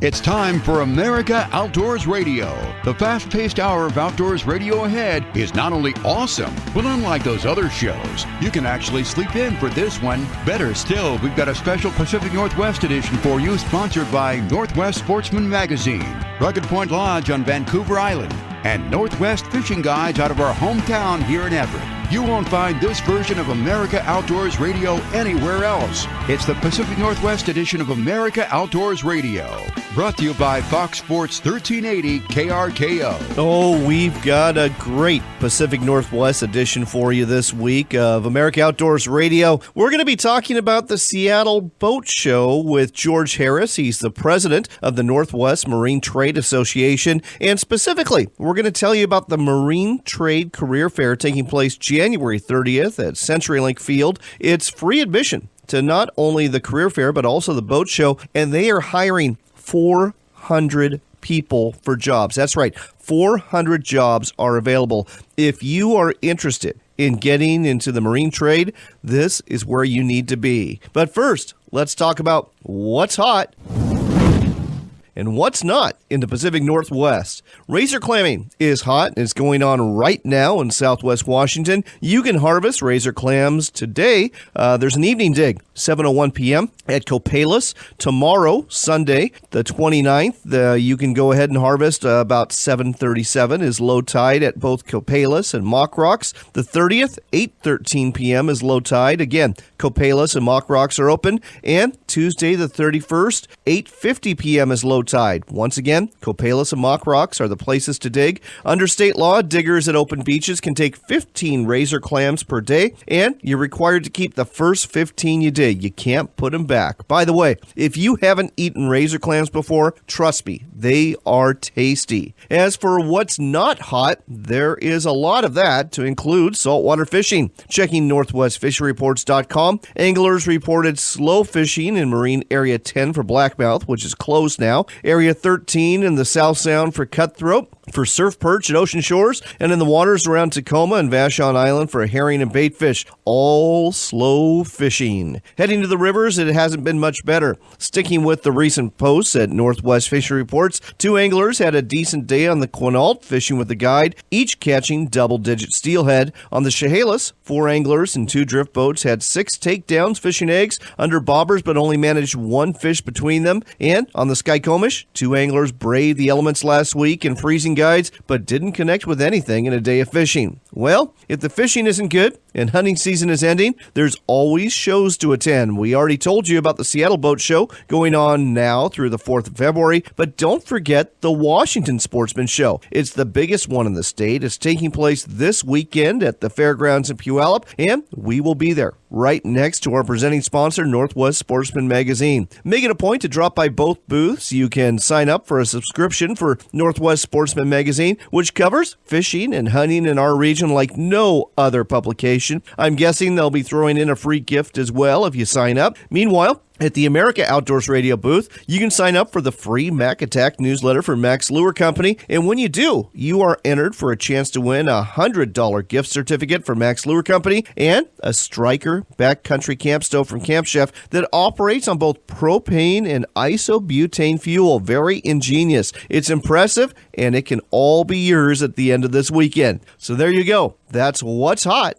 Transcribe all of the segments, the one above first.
It's time for America Outdoors Radio. The fast-paced hour of outdoors radio ahead is not only awesome, but unlike those other shows, you can actually sleep in for this one. Better still, we've got a special Pacific Northwest edition for you, sponsored by Northwest Sportsman Magazine, Rugged Point Lodge on Vancouver Island, and Northwest Fishing Guides out of our hometown here in Everett. You won't find this version of America Outdoors Radio anywhere else. It's the Pacific Northwest edition of America Outdoors Radio. Brought to you by Fox Sports 1380 KRKO. Oh, we've got a great Pacific Northwest edition for you this week of America Outdoors Radio. We're going to be talking about the Seattle Boat Show with George Harris. He's the president of the Northwest Marine Trade Association. And specifically, we're going to tell you about the Marine Trade Career Fair taking place January 30th at CenturyLink Field. It's free admission to not only the career fair, but also the boat show, and they are hiring 400 people for jobs. That's right, 400 jobs are available. If you are interested in getting into the marine trade, this is where you need to be. But first, let's talk about what's hot and what's not in the Pacific Northwest. Razor clamming is hot. It's going on right now in Southwest Washington. You can harvest razor clams today. There's an evening dig, 7:01 p.m. at Copalis. Tomorrow, Sunday, the 29th, you can go ahead and harvest about 7:37 is low tide at both Copalis and Mock Rocks. The 30th, 8:13 p.m. is low tide. Again, Copalis and Mock Rocks are open. And Tuesday, the 31st, 8:50 p.m. is low tide. Once again, Copalis and Mock Rocks are the places to dig. Under state law, diggers at open beaches can take 15 razor clams per day, and you're required to keep the first 15 you dig. You can't put them back. By the way, if you haven't eaten razor clams before, trust me, they are tasty. As for what's not hot, there is a lot of that, to include saltwater fishing. Checking NorthwestFisheryReports.com, anglers reported slow fishing in Marine Area 10 for blackmouth, which is closed now. Area 13 in the South Sound for cutthroat, for surf perch at Ocean Shores, and in the waters around Tacoma and Vashon Island for herring and baitfish. All slow fishing. Heading to the rivers, it hasn't been much better. Sticking with the recent posts at Northwest Fishery Reports, 2 anglers had a decent day on the Quinault, fishing with a guide, each catching double-digit steelhead. On the Chehalis, 4 anglers and 2 drift boats had 6 takedowns fishing eggs under bobbers, but only managed 1 fish between them. And on the Skykomish, 2 anglers braved the elements last week in freezing guides, but didn't connect with anything in a day of fishing. Well, if the fishing isn't good and hunting season is ending, there's always shows to attend. We already told you about the Seattle Boat Show going on now through the 4th of February, but don't forget the Washington Sportsman Show. It's the biggest one in the state. It's taking place this weekend at the fairgrounds in Puyallup, and we will be there right next to our presenting sponsor, Northwest Sportsman Magazine. Make it a point to drop by both booths. You can sign up for a subscription for Northwest Sportsman Magazine, which covers fishing and hunting in our region like no other publication. I'm guessing they'll be throwing in a free gift as well if you sign up. Meanwhile, at the America Outdoors Radio booth, you can sign up for the free Mac Attack newsletter from Max Lure Company. And when you do, you are entered for a chance to win a $100 gift certificate from Max Lure Company and a Striker backcountry camp stove from Camp Chef that operates on both propane and isobutane fuel. Very ingenious. It's impressive, and it can all be yours at the end of this weekend. So there you go. That's what's hot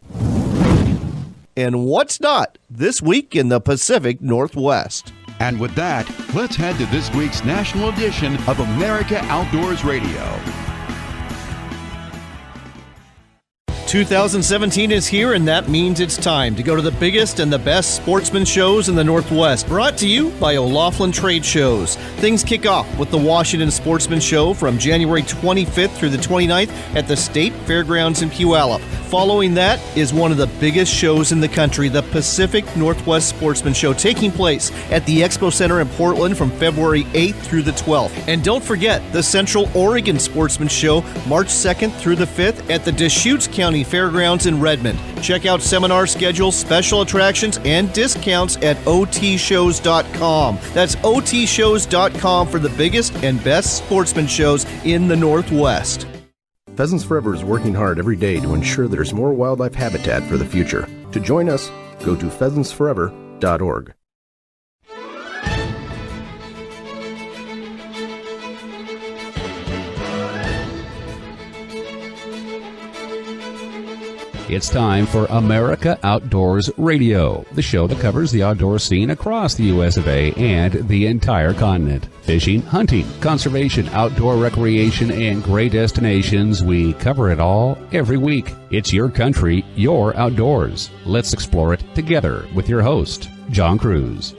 and what's not this week in the Pacific Northwest. And with that, let's head to this week's national edition of America Outdoors Radio. 2017 is here, and that means it's time to go to the biggest and the best sportsman shows in the Northwest. Brought to you by O'Laughlin Trade Shows. Things kick off with the Washington Sportsman Show from January 25th through the 29th at the State Fairgrounds in Puyallup. Following that is one of the biggest shows in the country, the Pacific Northwest Sportsman Show, taking place at the Expo Center in Portland from February 8th through the 12th. And don't forget the Central Oregon Sportsman Show, March 2nd through the 5th at the Deschutes County Fairgrounds in Redmond. Check out seminar schedules, special attractions, and discounts at otshows.com. That's otshows.com for the biggest and best sportsman shows in the Northwest. Pheasants Forever is working hard every day to ensure there's more wildlife habitat for the future. To join us, go to pheasantsforever.org. It's time for America Outdoors Radio, the show that covers the outdoor scene across the U.S. of A. and the entire continent. Fishing, hunting, conservation, outdoor recreation, and great destinations, we cover it all every week. It's your country, your outdoors. Let's explore it together with your host, John Cruz.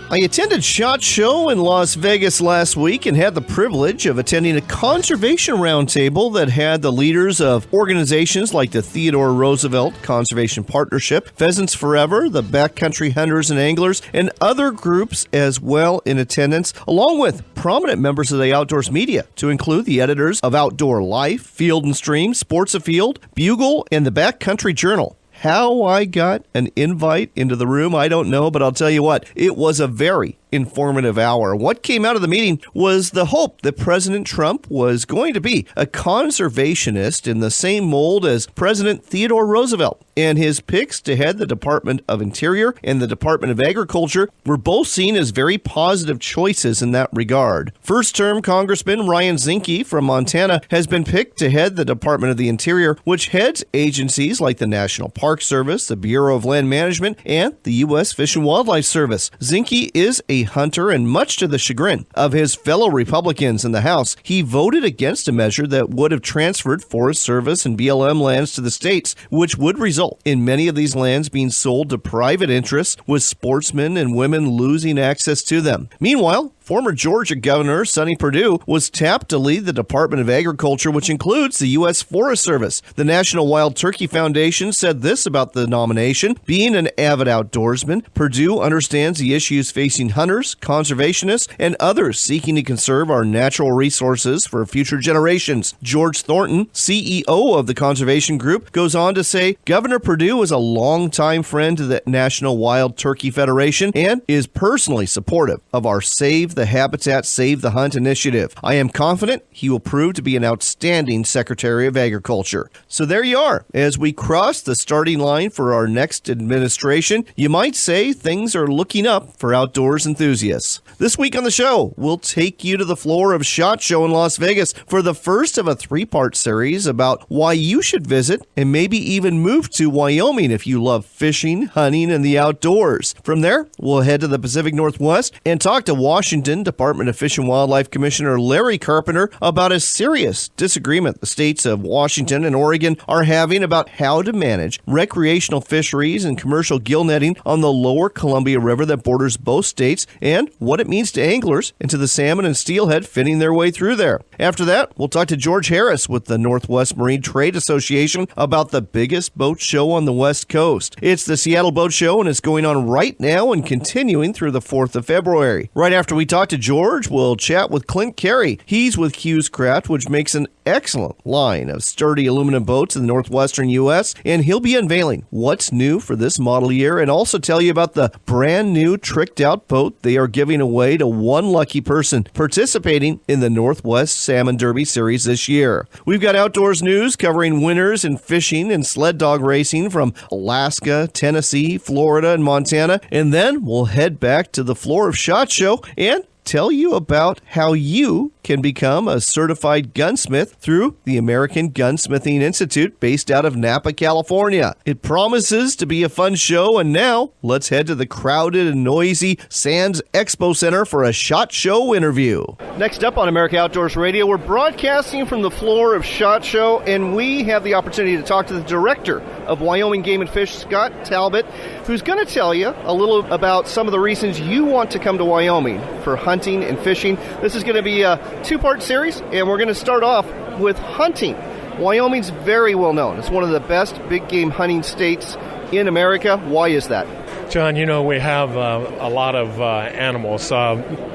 I attended SHOT Show in Las Vegas last week and had the privilege of attending a conservation roundtable that had the leaders of organizations like the Theodore Roosevelt Conservation Partnership, Pheasants Forever, the Backcountry Hunters and Anglers, and other groups as well in attendance, along with prominent members of the outdoors media, to include the editors of Outdoor Life, Field and Stream, Sports Afield, Bugle, and the Backcountry Journal. How I got an invite into the room, I don't know, but I'll tell you what, it was a very informative hour. What came out of the meeting was the hope that President Trump was going to be a conservationist in the same mold as President Theodore Roosevelt, and his picks to head the Department of Interior and the Department of Agriculture were both seen as very positive choices in that regard. First-term Congressman Ryan Zinke from Montana has been picked to head the Department of the Interior, which heads agencies like the National Park Service, the Bureau of Land Management, and the U.S. Fish and Wildlife Service. Zinke is a hunter, and much to the chagrin of his fellow Republicans in the House, he voted against a measure that would have transferred Forest Service and BLM lands to the states, which would result in many of these lands being sold to private interests, with sportsmen and women losing access to them. Meanwhile, former Georgia Governor Sonny Perdue was tapped to lead the Department of Agriculture, which includes the U.S. Forest Service. The National Wild Turkey Foundation said this about the nomination: being an avid outdoorsman, Perdue understands the issues facing hunters, conservationists, and others seeking to conserve our natural resources for future generations. George Thornton, CEO of the Conservation Group, goes on to say, Governor Perdue is a longtime friend to the National Wild Turkey Federation and is personally supportive of our Save the Habitat, Save the Hunt initiative. I am confident he will prove to be an outstanding Secretary of Agriculture. So there you are. As we cross the starting line for our next administration, you might say things are looking up for outdoors enthusiasts. This week on the show, we'll take you to the floor of SHOT Show in Las Vegas for the first of a three-part series about why you should visit and maybe even move to Wyoming if you love fishing, hunting, and the outdoors. From there, we'll head to the Pacific Northwest and talk to Washington Department of Fish and Wildlife Commissioner Larry Carpenter about a serious disagreement the states of Washington and Oregon are having about how to manage recreational fisheries and commercial gill netting on the lower Columbia River that borders both states, and what it means to anglers and to the salmon and steelhead fitting their way through there. After that, we'll talk to George Harris with the Northwest Marine Trade Association about the biggest boat show on the West Coast. It's the Seattle Boat Show, and it's going on right now and continuing through the 4th of February. Right after we talk to George, we'll chat with Clint Carey. He's with Hughes Craft, which makes an excellent line of sturdy aluminum boats in the northwestern U.S., and he'll be unveiling what's new for this model year and also tell you about the brand new tricked out boat they are giving away to one lucky person participating in the Northwest Salmon Derby Series this year. We've got outdoors news covering winners in fishing and sled dog racing from Alaska, Tennessee, Florida, and Montana, and then we'll head back to the floor of SHOT Show and tell you about how you can become a certified gunsmith through the American Gunsmithing Institute based out of Napa, California. It promises to be a fun show, and now let's head to the crowded and noisy Sands Expo Center for a SHOT Show interview. Next up on America Outdoors Radio, we're broadcasting from the floor of SHOT Show, and we have the opportunity to talk to the director of Wyoming Game and Fish, Scott Talbot, who's going to tell you a little about some of the reasons you want to come to Wyoming for hunting and fishing. This is going to be a two-part series, and we're going to start off with hunting. Wyoming's very well known. It's one of the best big game hunting states in America. Why is that? John, you know, we have a lot of animals.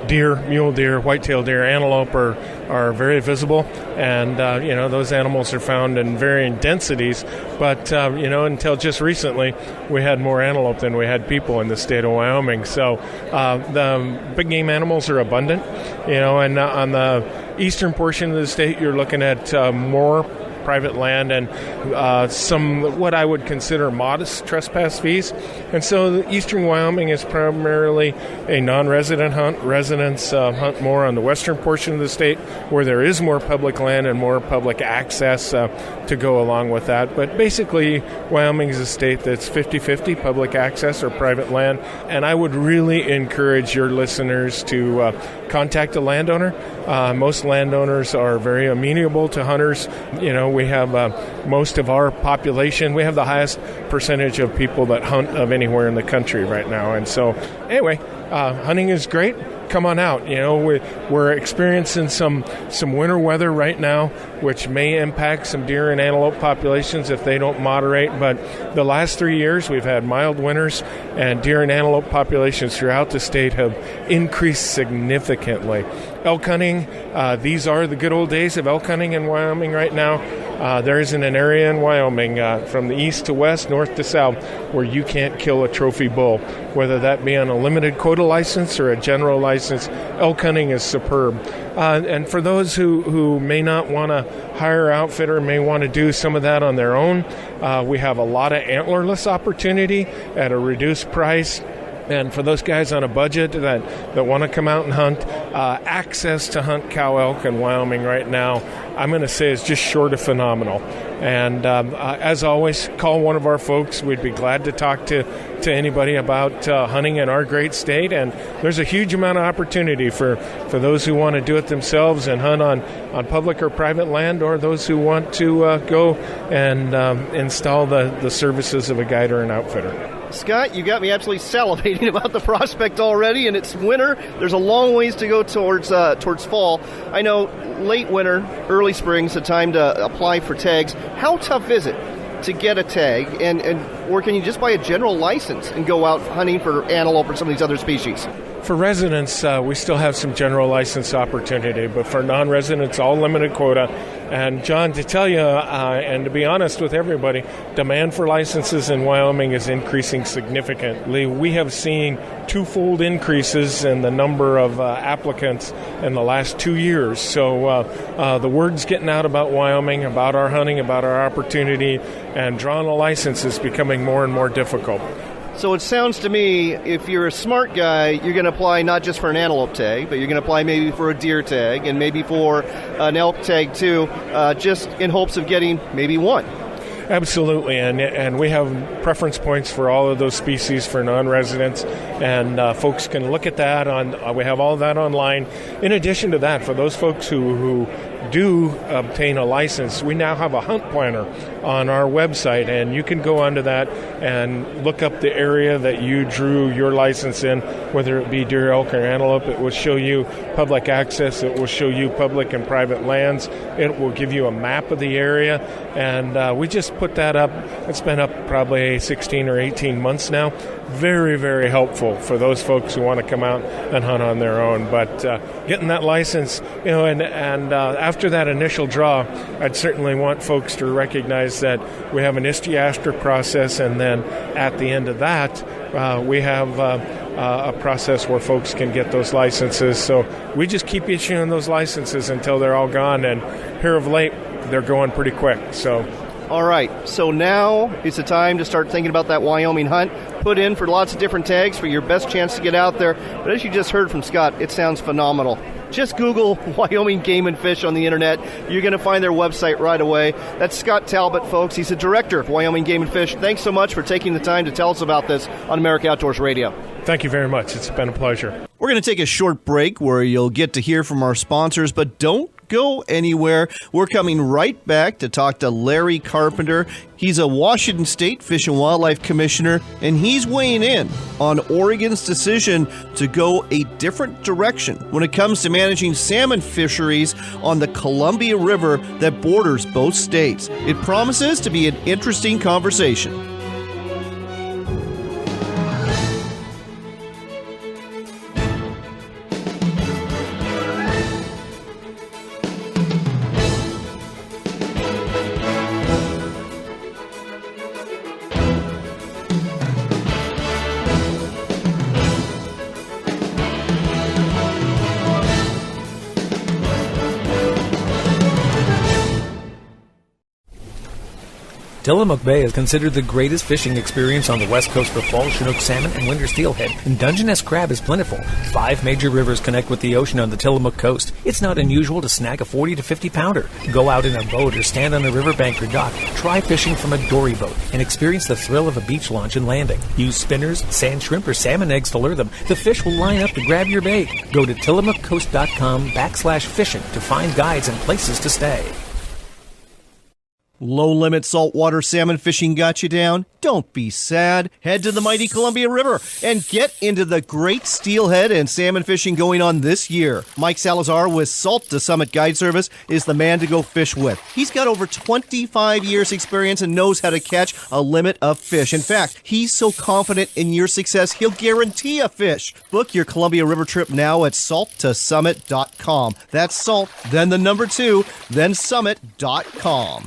Deer, mule deer, white-tailed deer, antelope are very visible, and, those animals are found in varying densities. But, until just recently, we had more antelope than we had people in the state of Wyoming. So the big game animals are abundant, and on the eastern portion of the state, you're looking at more private land and some what I would consider modest trespass fees. And so eastern Wyoming is primarily a non-resident hunt. Residents hunt more on the western portion of the state where there is more public land and more public access to go along with that. But basically, Wyoming is a state that's 50-50 public access or private land. And I would really encourage your listeners to contact a landowner. Most landowners are very amenable to hunters. You know, we have most of our population. We have the highest percentage of people that hunt of anywhere in the country right now. And so, anyway, hunting is great. Come on out. You know, we're experiencing some winter weather right now, which may impact some deer and antelope populations if they don't moderate. But the last 3 years, we've had mild winters, and deer and antelope populations throughout the state have increased significantly. Elk hunting, these are the good old days of elk hunting in Wyoming right now. There isn't an area in Wyoming from the east to west, north to south, where you can't kill a trophy bull, whether that be on a limited quota license or a general license. Elk hunting is superb. And for those who may not want to hire an outfitter, may want to do some of that on their own, we have a lot of antlerless opportunity at a reduced price. And for those guys on a budget that want to come out and hunt, access to hunt cow elk in Wyoming right now, I'm going to say is just short of phenomenal. And as always, call one of our folks. We'd be glad to talk to anybody about hunting in our great state. And there's a huge amount of opportunity for those who want to do it themselves and hunt on public or private land, or those who want to go and install the services of a guide or an outfitter. Scott, you got me absolutely salivating about the prospect already, and it's winter. There's a long ways to go towards fall. I know late winter, early spring is the time to apply for tags. How tough is it to get a tag, or can you just buy a general license and go out hunting for antelope or some of these other species? For residents, we still have some general license opportunity, but for non-residents, all limited quota. And John, to tell you, and to be honest with everybody, demand for licenses in Wyoming is increasing significantly. We have seen twofold increases in the number of applicants in the last 2 years. So the word's getting out about Wyoming, about our hunting, about our opportunity, and drawing a license is becoming more and more difficult. So it sounds to me, if you're a smart guy, you're going to apply not just for an antelope tag, but you're going to apply maybe for a deer tag and maybe for an elk tag too, just in hopes of getting maybe one. Absolutely, and we have preference points for all of those species for non-residents, and folks can look at that we have all that online. In addition to that, for those folks who do obtain a license, we now have a hunt planner on our website, and you can go onto that and look up the area that you drew your license in, whether it be deer, elk, or antelope. It will show you public access. It will show you public and private lands. It will give you a map of the area, and we just put that up. It's been up probably 16 or 18 months now. Very, very helpful for those folks who want to come out and hunt on their own. But getting that license, and after that initial draw, I'd certainly want folks to recognize that we have an ISTIASTR process, and then at the end of that, we have a process where folks can get those licenses. So we just keep issuing those licenses until they're all gone, and here of late, they're going pretty quick. So. All right, so now is the time to start thinking about that Wyoming hunt. Put in for lots of different tags for your best chance to get out there. But as you just heard from Scott, it sounds phenomenal. Just Google Wyoming Game and Fish on the internet. You're going to find their website right away. That's Scott Talbot, folks. He's the director of Wyoming Game and Fish. Thanks so much for taking the time to tell us about this on America Outdoors Radio. Thank you very much. It's been a pleasure. We're going to take a short break where you'll get to hear from our sponsors, but don't go anywhere. We're coming right back to talk to Larry Carpenter. He's a Washington State Fish and Wildlife Commissioner, and he's weighing in on Oregon's decision to go a different direction when it comes to managing salmon fisheries on the Columbia River that borders both states. It promises to be an interesting conversation. Tillamook Bay is considered the greatest fishing experience on the west coast for fall Chinook salmon and winter steelhead, and Dungeness crab is plentiful. 5 major rivers connect with the ocean on the Tillamook coast. It's not unusual to snag a 40 to 50 pounder. Go out in a boat or stand on a riverbank or dock, try fishing from a dory boat, and experience the thrill of a beach launch and landing. Use spinners, sand shrimp, or salmon eggs to lure them. The fish will line up to grab your bait. Go to tillamookcoast.com/fishing to find guides and places to stay. Low-limit saltwater salmon fishing got you down? Don't be sad. Head to the mighty Columbia River and get into the great steelhead and salmon fishing going on this year. Mike Salazar with Salt to Summit Guide Service is the man to go fish with. He's got over 25 years experience and knows how to catch a limit of fish. In fact, he's so confident in your success, he'll guarantee a fish. Book your Columbia River trip now at salttosummit.com. That's salt, then the number 2, then summit.com.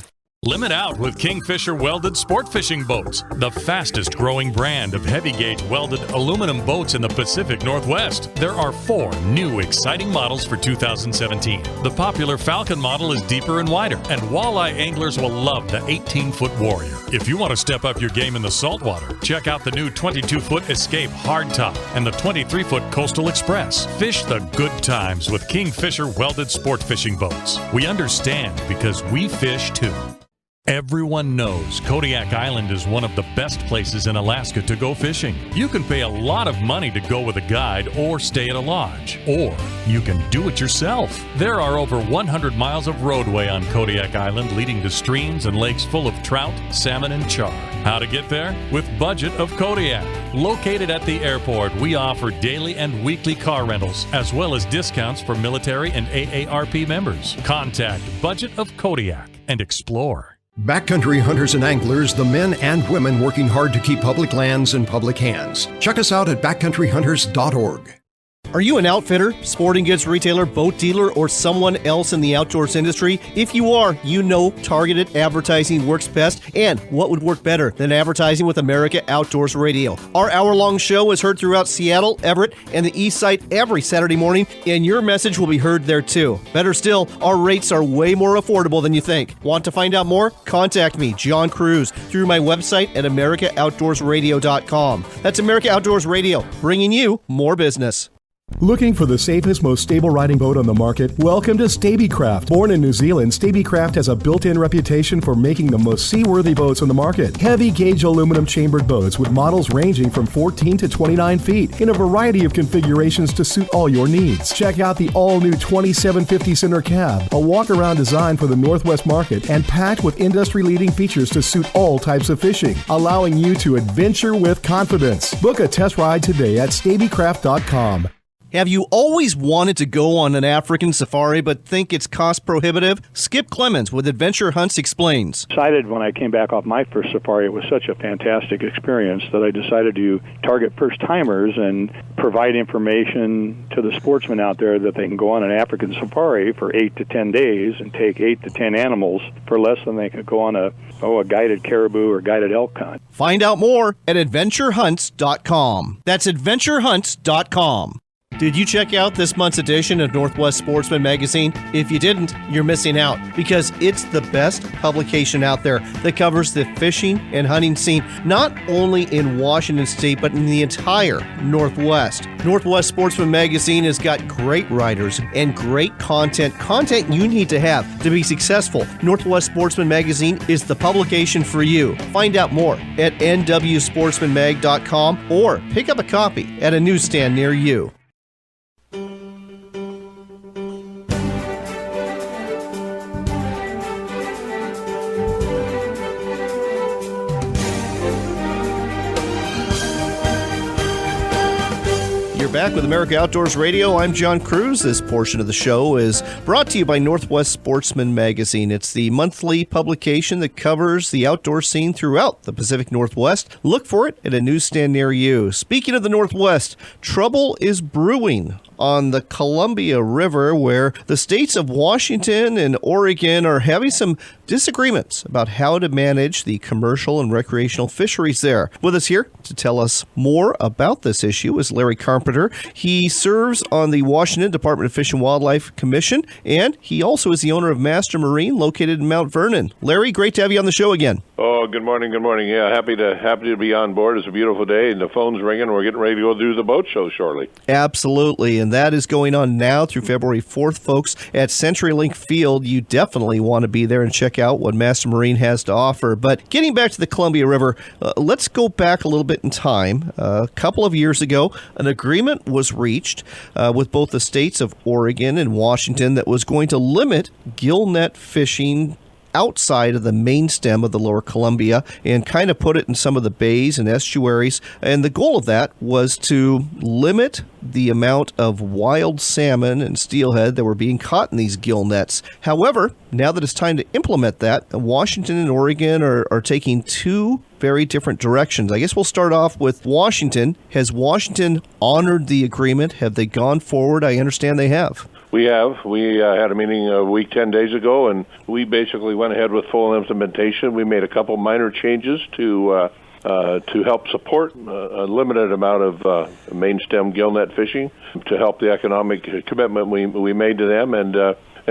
Limit out with Kingfisher welded sport fishing boats, the fastest growing brand of heavy gauge welded aluminum boats in the Pacific Northwest. There are 4 new exciting models for 2017. The popular Falcon model is deeper and wider, and walleye anglers will love the 18-foot Warrior. If you want to step up your game in the saltwater, check out the new 22-foot Escape Hardtop and the 23-foot Coastal Express. Fish the good times with Kingfisher welded sport fishing boats. We understand because we fish too. Everyone knows Kodiak Island is one of the best places in Alaska to go fishing. You can pay a lot of money to go with a guide or stay at a lodge, or you can do it yourself. There are over 100 miles of roadway on Kodiak Island leading to streams and lakes full of trout, salmon, and char. How to get there? With Budget of Kodiak. Located at the airport, we offer daily and weekly car rentals, as well as discounts for military and AARP members. Contact Budget of Kodiak and explore. Backcountry hunters and anglers, the men and women working hard to keep public lands in public hands. Check us out at backcountryhunters.org. Are you an outfitter, sporting goods retailer, boat dealer, or someone else in the outdoors industry? If you are, you know targeted advertising works best, and what would work better than advertising with America Outdoors Radio? Our hour-long show is heard throughout Seattle, Everett, and the East Side every Saturday morning, and your message will be heard there too. Better still, our rates are way more affordable than you think. Want to find out more? Contact me, John Cruz, through my website at AmericaOutdoorsRadio.com. That's America Outdoors Radio, bringing you more business. Looking for the safest, most stable riding boat on the market? Welcome to Stabicraft. Born in New Zealand, Stabicraft has a built-in reputation for making the most seaworthy boats on the market. Heavy gauge aluminum chambered boats with models ranging from 14 to 29 feet in a variety of configurations to suit all your needs. Check out the all-new 2750 center cab, a walk-around design for the Northwest market and packed with industry-leading features to suit all types of fishing, allowing you to adventure with confidence. Book a test ride today at stabicraft.com. Have you always wanted to go on an African safari but think it's cost prohibitive? Skip Clemens with Adventure Hunts explains. Decided when I came back off my first safari, it was such a fantastic experience that I decided to target first-timers and provide information to the sportsmen out there that they can go on an African safari for 8 to 10 days and take 8 to 10 animals for less than they could go on a guided caribou or guided elk hunt. Find out more at AdventureHunts.com. That's AdventureHunts.com. Did you check out this month's edition of Northwest Sportsman Magazine? If you didn't, you're missing out, because it's the best publication out there that covers the fishing and hunting scene, not only in Washington State, but in the entire Northwest. Northwest Sportsman Magazine has got great writers and great content you need to have to be successful. Northwest Sportsman Magazine is the publication for you. Find out more at nwsportsmanmag.com or pick up a copy at a newsstand near you. Back with America Outdoors Radio. I'm John Cruz. This portion of the show is brought to you by Northwest Sportsman Magazine. It's the monthly publication that covers the outdoor scene throughout the Pacific Northwest. Look for it at a newsstand near you. Speaking of the Northwest, trouble is brewing on the Columbia River, where the states of Washington and Oregon are having some disagreements about how to manage the commercial and recreational fisheries there. With us here to tell us more about this issue is Larry Carpenter. here. He serves on the Washington Department of Fish and Wildlife Commission, and he also is the owner of Master Marine, located in Mount Vernon. Larry, great to have you on the show again. Oh, good morning. Good morning. Yeah, happy to be on board. It's a beautiful day, and the phone's ringing. We're getting ready to go do the boat show shortly. Absolutely, and that is going on now through February 4th, folks, at CenturyLink Field. You definitely want to be there and check out what Master Marine has to offer. But getting back to the Columbia River, let's go back a little bit in time. A couple of years ago, an agreement was reached with both the states of Oregon and Washington that was going to limit gill net fishing outside of the main stem of the lower Columbia and kind of put it in some of the bays and estuaries. And the goal of that was to limit the amount of wild salmon and steelhead that were being caught in these gill nets. However, now that it's time to implement that, Washington and Oregon are taking two very different directions. I guess we'll start off with Washington. Has Washington honored the agreement? Have they gone forward? I understand they have. We have. We had a meeting a week, 10 days ago, and we basically went ahead with full implementation. We made a couple minor changes to help support a limited amount of main stem gill net fishing to help the economic commitment we made to them, and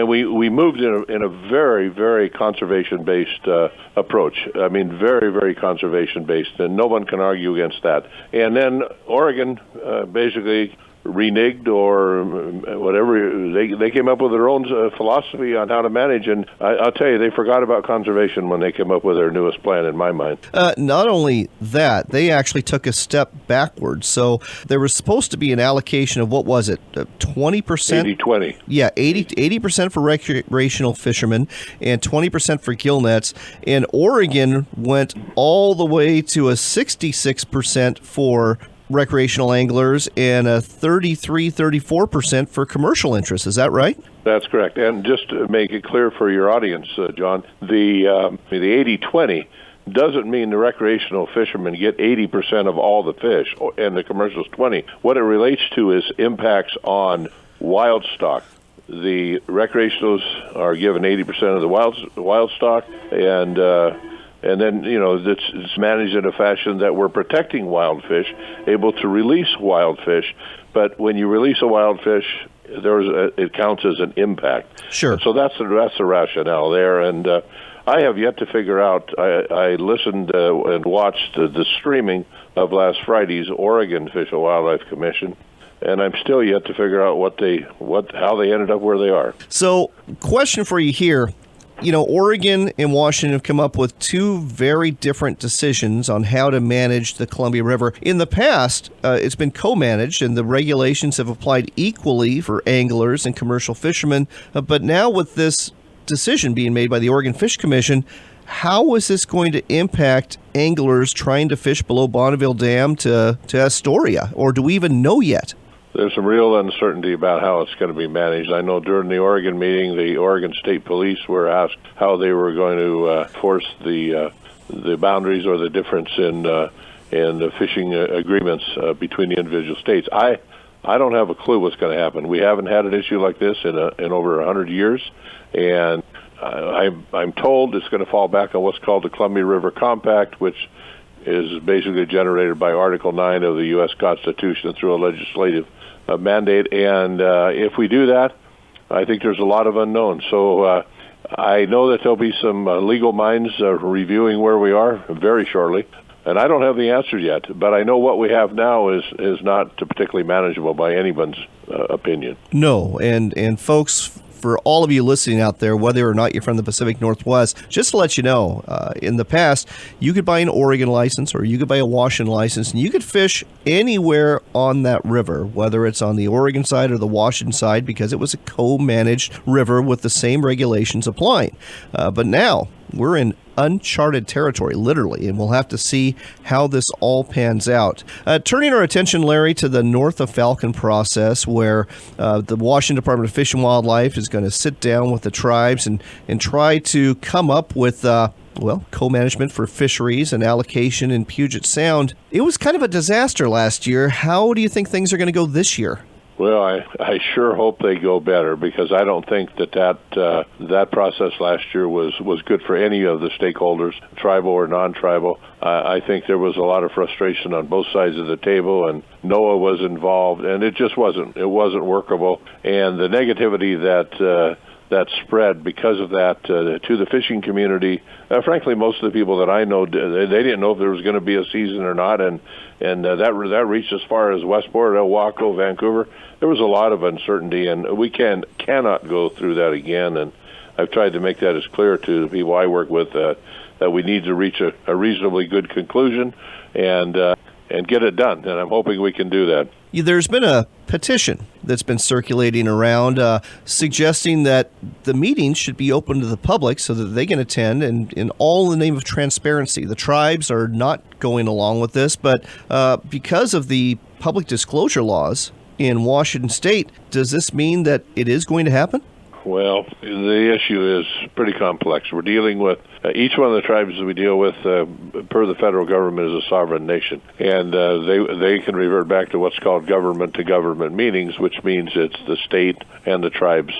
we moved in a very, very conservation-based approach. I mean, very, very conservation-based, and no one can argue against that. And then Oregon basically reneged or whatever. They came up with their own philosophy on how to manage, and I'll tell you, they forgot about conservation when they came up with their newest plan, in my mind. Not only that, they actually took a step backwards. So there was supposed to be an allocation of, what was it, 20%? 80-20. Yeah, 80% for recreational fishermen and 20% for gill nets. And Oregon went all the way to a 66% for recreational anglers and a 34% for commercial interests. Is that right? That's correct. And just to make it clear for your audience, John, the 80-20 doesn't mean the recreational fishermen get 80% of all the fish and the commercials 20. What it relates to is impacts on wild stock. The recreationals are given 80% of the wild stock, and then, it's managed in a fashion that we're protecting wild fish, able to release wild fish. But when you release a wild fish, it counts as an impact. Sure. So that's the rationale there. And I have yet to figure out. I listened and watched the streaming of last Friday's Oregon Fish and Wildlife Commission, and I'm still yet to figure out how they ended up where they are. So, question for you here. Oregon and Washington have come up with two very different decisions on how to manage the Columbia River. In the past, it's been co-managed, and the regulations have applied equally for anglers and commercial fishermen. But now with this decision being made by the Oregon Fish Commission, how is this going to impact anglers trying to fish below Bonneville Dam to Astoria? Or do we even know yet? There's some real uncertainty about how it's going to be managed. I know during the Oregon meeting, the Oregon State Police were asked how they were going to force the boundaries or the difference in the fishing agreements between the individual states. I don't have a clue what's going to happen. We haven't had an issue like this in over 100 years, and I'm told it's going to fall back on what's called the Columbia River Compact, which is basically generated by Article 9 of the U.S. Constitution through a legislative mandate. And if we do that, I think there's a lot of unknowns. So I know that there'll be some legal minds reviewing where we are very shortly. And I don't have the answers yet, but I know what we have now is not particularly manageable by anyone's opinion. No, and folks, for all of you listening out there, whether or not you're from the Pacific Northwest, just to let you know, in the past, you could buy an Oregon license or you could buy a Washington license, and you could fish anywhere on that river, whether it's on the Oregon side or the Washington side, because it was a co-managed river with the same regulations applying. But now, we're in uncharted territory, literally, and we'll have to see how this all pans out. Turning our attention, Larry, to the North of Falcon process, where the Washington Department of Fish and Wildlife is going to sit down with the tribes and try to come up with co-management for fisheries and allocation in Puget Sound. It was kind of a disaster last year. How do you think things are going to go this year? Well, I sure hope they go better, because I don't think that process last year was good for any of the stakeholders, tribal or non-tribal. I think there was a lot of frustration on both sides of the table, and NOAA was involved, and it just wasn't workable. And the negativity that spread because of that to the fishing community. Frankly, most of the people that I know, they didn't know if there was going to be a season or not, and that reached as far as Westport, El Waco, Vancouver. There was a lot of uncertainty, and we cannot go through that again. And I've tried to make that as clear to the people I work with that we need to reach a reasonably good conclusion and get it done. And I'm hoping we can do that. There's been a petition that's been circulating around suggesting that the meetings should be open to the public so that they can attend, and in all in the name of transparency. The tribes are not going along with this, but because of the public disclosure laws in Washington State, does this mean that it is going to happen? Well, the issue is pretty complex. We're dealing with each one of the tribes that we deal with, per the federal government, is a sovereign nation, and they can revert back to what's called government-to-government meetings, which means it's the state and the tribes,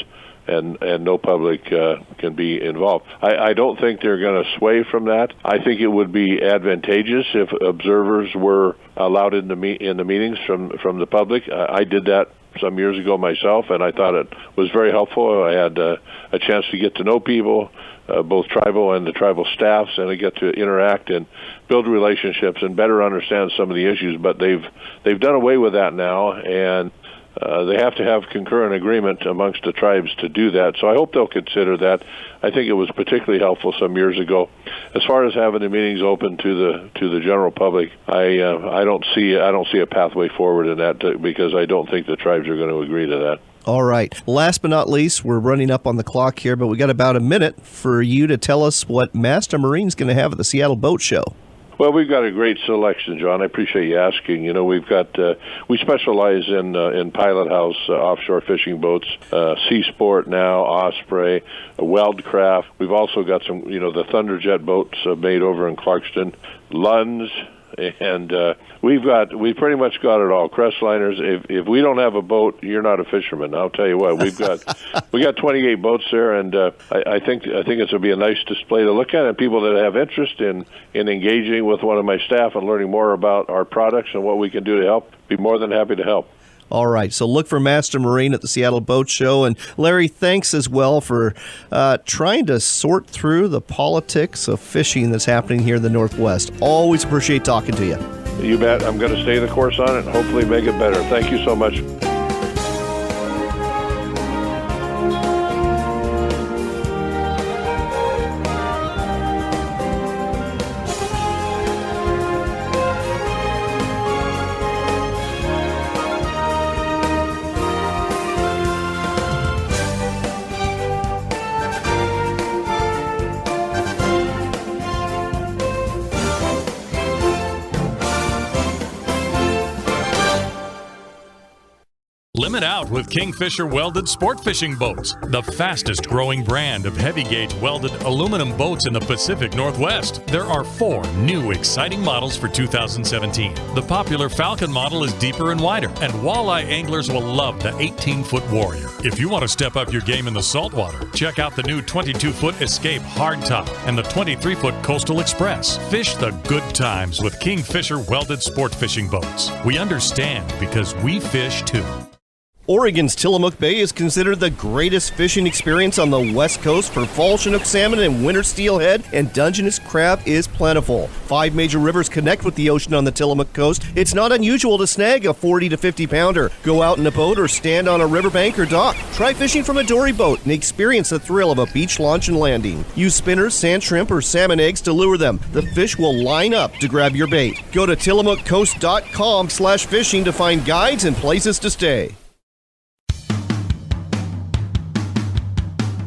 and no public can be involved. I don't think they're going to sway from that. I think it would be advantageous if observers were allowed in the meetings from the public. I did that some years ago myself, and I thought it was very helpful. I had a chance to get to know people, both tribal and the tribal staffs, and I get to interact and build relationships and better understand some of the issues. But they've done away with that now, and they have to have concurrent agreement amongst the tribes to do that. So I hope they'll consider that. I think it was particularly helpful some years ago. As far as having the meetings open to the general public, I don't see a pathway forward in that, because I don't think the tribes are going to agree to that. All right. Last but not least, we're running up on the clock here, but we got about a minute for you to tell us what Master Marine's going to have at the Seattle Boat Show. Well, we've got a great selection, John. I appreciate you asking. You know, we've got we specialize in pilot house offshore fishing boats, Sea Sport now, Osprey, Weldcraft. We've also got some, the Thunderjet boats made over in Clarkston, Lunds, and we pretty much got it all. Crestliners. If we don't have a boat, you're not a fisherman. I'll tell you what. We got 28 boats there, and I think it's will be a nice display to look at. And people that have interest in engaging with one of my staff and learning more about our products and what we can do to help, be more than happy to help. All right, so look for Master Marine at the Seattle Boat Show. And Larry, thanks as well for trying to sort through the politics of fishing that's happening here in the Northwest. Always appreciate talking to you. You bet. I'm going to stay the course on it and hopefully make it better. Thank you so much. Limit out with Kingfisher welded sport fishing boats, the fastest growing brand of heavy gauge welded aluminum boats in the Pacific Northwest. There are 4 new exciting models for 2017. The popular Falcon model is deeper and wider, and walleye anglers will love the 18-foot Warrior. If you want to step up your game in the saltwater, check out the new 22-foot Escape Hardtop and the 23-foot Coastal Express. Fish the good times with Kingfisher welded sport fishing boats. We understand because we fish too. Oregon's Tillamook Bay is considered the greatest fishing experience on the West Coast for fall Chinook salmon and winter steelhead, and Dungeness crab is plentiful. 5 major rivers connect with the ocean on the Tillamook coast. It's not unusual to snag a 40 to 50 pounder. Go out in a boat or stand on a riverbank or dock. Try fishing from a dory boat and experience the thrill of a beach launch and landing. Use spinners, sand shrimp, or salmon eggs to lure them. The fish will line up to grab your bait. Go to tillamookcoast.com/fishing to find guides and places to stay.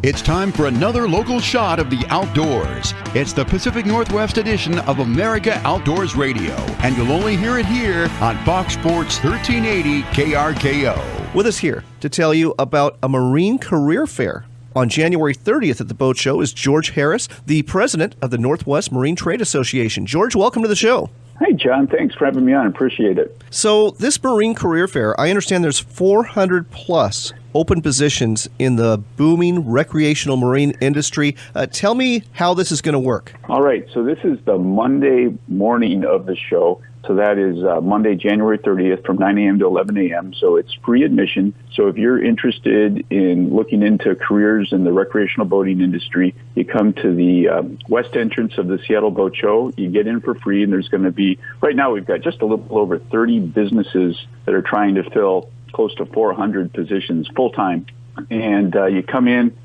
It's time for another local shot of the outdoors. It's the Pacific Northwest edition of America Outdoors Radio, and you'll only hear it here on Fox Sports 1380 KRKO. With us here to tell you about a Marine Career Fair on January 30th at the boat show is George Harris, the president of the Northwest Marine Trade Association. George, welcome to the show. Hey, John. Thanks for having me on. Appreciate it. So this Marine Career Fair, I understand there's 400 plus open positions in the booming recreational marine industry. Tell me how this is going to work. All right. So this is the Monday morning of the show. So that is Monday, January 30th from 9 a.m. to 11 a.m. So it's free admission. So if you're interested in looking into careers in the recreational boating industry, you come to the west entrance of the Seattle Boat Show. You get in for free, and there's going to be, right now we've got just a little over 30 businesses that are trying to fill close to 400 positions full-time. And you come in,